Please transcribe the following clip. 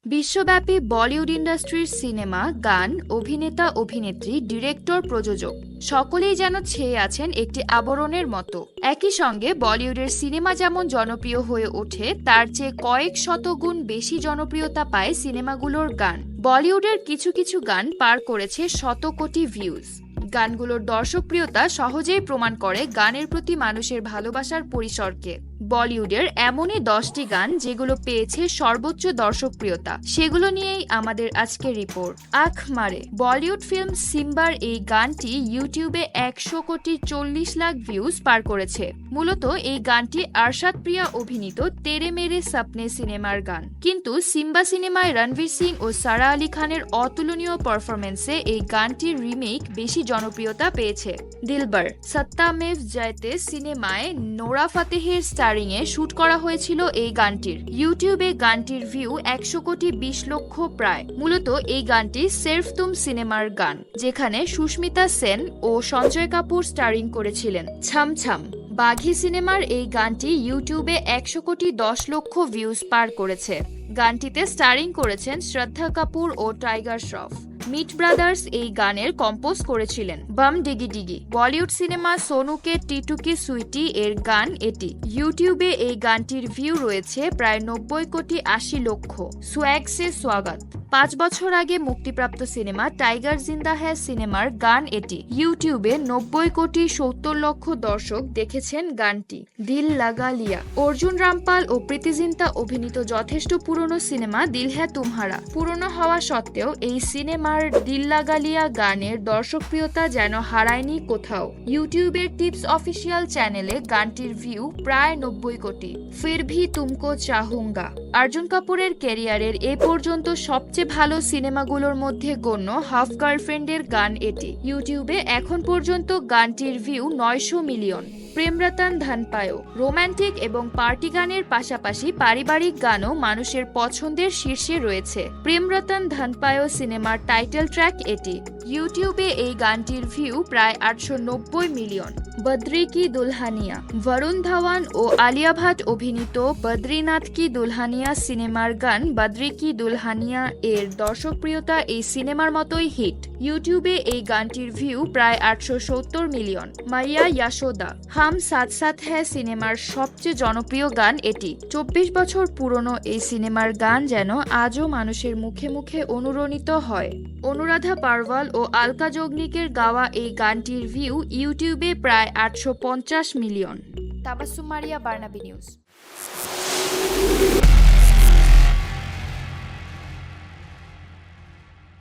বিশ্বব্যাপী বলিউড ইন্ডাস্ট্রির সিনেমা, গান, অভিনেতা, অভিনেত্রী, ডিরেক্টর, প্রযোজক সকলেই যেন ছেয়ে আছেন একটি আবরণের মতো। একই সঙ্গে বলিউডের সিনেমা যেমন জনপ্রিয় হয়ে ওঠে, তার চেয়ে কয়েক শত গুণ বেশি জনপ্রিয়তা পায় সিনেমাগুলোর গান। বলিউডের কিছু কিছু গান পার করেছে শত কোটি ভিউজ। গানগুলোর দর্শকপ্রিয়তা সহজেই প্রমাণ করে গানের প্রতি মানুষের ভালোবাসার পরিসরকে। বলিউডের এমনই 10টি গান যেগুলো পেয়েছে সর্বোচ্চ দর্শকপ্রিয়তা, সেগুলো নিয়েই আমাদের আজকের রিপোর্ট। আখ মারে। বলিউড ফিল্ম সিম্বার এই গানটি ইউটিউবে 100,40,00,000 ভিউজ পার করেছে। মূলত এই গানটি আরশাদ প্রিয়া অভিনীত তেরে মেরে সপনে সিনেমার গান। কিন্তু সিম্বা সিনেমায় রণবীর সিং ও সারা আলী খানের অতুলনীয় পারফরমেন্সে এই গানটির রিমেক বেশি জনপ্রিয়তা পেয়েছে। দিলবার সত্তা মেভ জয়তে সিনেমায় নোরা ফাতেহের স্টারিংয়ে শুট করা হয়েছিল এই গানটির। ইউটিউবে গানটির ভিউ 100,20,00,000 প্রায়। মূলত এই গানটি সেরফ তুম সিনেমার গান, যেখানে সুস্মিতা সেন ও সঞ্জয় কাপুর স্টারিং করেছিলেন। ছাম ছাম বাঘি সিনেমার এই গানটি ইউটিউবে 100,10,00,000 ভিউজ পার করেছে। গানটিতে স্টারিং করেছেন শ্রদ্ধা কাপুর ও টাইগার শ্রফ। মিট ব্রাদার্স এই গানের কম্পোজ করেছিলেন। বাম ডিগি ডিগি বলিউড সিনেমা সোনুকে টিটুকি সুইটি এর গান এটি। ইউটিউবে এই গানটির ভিউ রয়েছে প্রায় 90,80,00,000। সোয়াগ সে স্বাগত 5 বছর আগে মুক্তিপ্রাপ্ত সিনেমা টাইগার জিন্দা হ্যায় সিনেমার গান এটি। ইউটিউবে 90,70,00,000 দর্শক দেখেছেন গানটি। দিল লাগা লিয়া অর্জুন রামপাল ও প্রীতি জিন্তা অভিনীত যথেষ্ট পুরনো সিনেমা দিল হ্যায় তুমহারা। পুরনো হওয়া সত্ত্বেও এই সিনেমার দিল লাগা লিয়া গানের দর্শকপ্রিয়তা যেন হারায়নি কোথাও। ইউটিউবের টিপস অফিসিয়াল চ্যানেলে গানটির ভিউ প্রায় 90 কোটি। ফির ভি তুমকো চাহুঙ্গা অর্জুন কাপুরের ক্যারিয়ারের এ পর্যন্ত সবচেয়ে ভালো সিনেমাগুলোর মধ্যে গণ্য। হাফ গার্লফ্রেন্ডের গান এটি। ইউটিউবে এখন পর্যন্ত গানটির ভিউ 900 মিলিয়ন। প্রেম রতন ধন পায়ো রোমান্টিক এবং পার্টি গানের পাশাপাশি পারিবারিক গানও মানুষের পছন্দের শীর্ষে রয়েছে। প্রেম রতন ধন পায়ো সিনেমার টাইটেল ট্র্যাক এটি। ইউটিউবে এই গানটির ভিউ প্রায় 890 মিলিয়ন। বদ্রি কি দুলহানিয়া বরুণ ধাওয়ান ও আলিয়া ভাট অভিনীত বদ্রীনাথ কি দুলহানিয়া সিনেমার গান বদ্রি কি দুলহানিয়া এর দর্শকপ্রিয়তা এই সিনেমার মতোই হিট। ইউটিউবে এই গানটির ভিউ প্রায় 870 মিলিয়ন। মাইয়া ইয়াশোদা হাম সাথ সাথ হ্যায় সিনেমার সবচেয়ে জনপ্রিয় গান এটি। 24 বছর পুরনো এই সিনেমার গান যেন আজও মানুষের মুখে মুখে অনুরণিত হয়। অনুরাধা পারওয়াল ও আলকা জগনিকের গাওয়া এই গানটির ভিউ ইউটিউবে প্রায় 850 মিলিয়ন। তাবাসসুম মারিয়া, বার্নাবি নিউজ।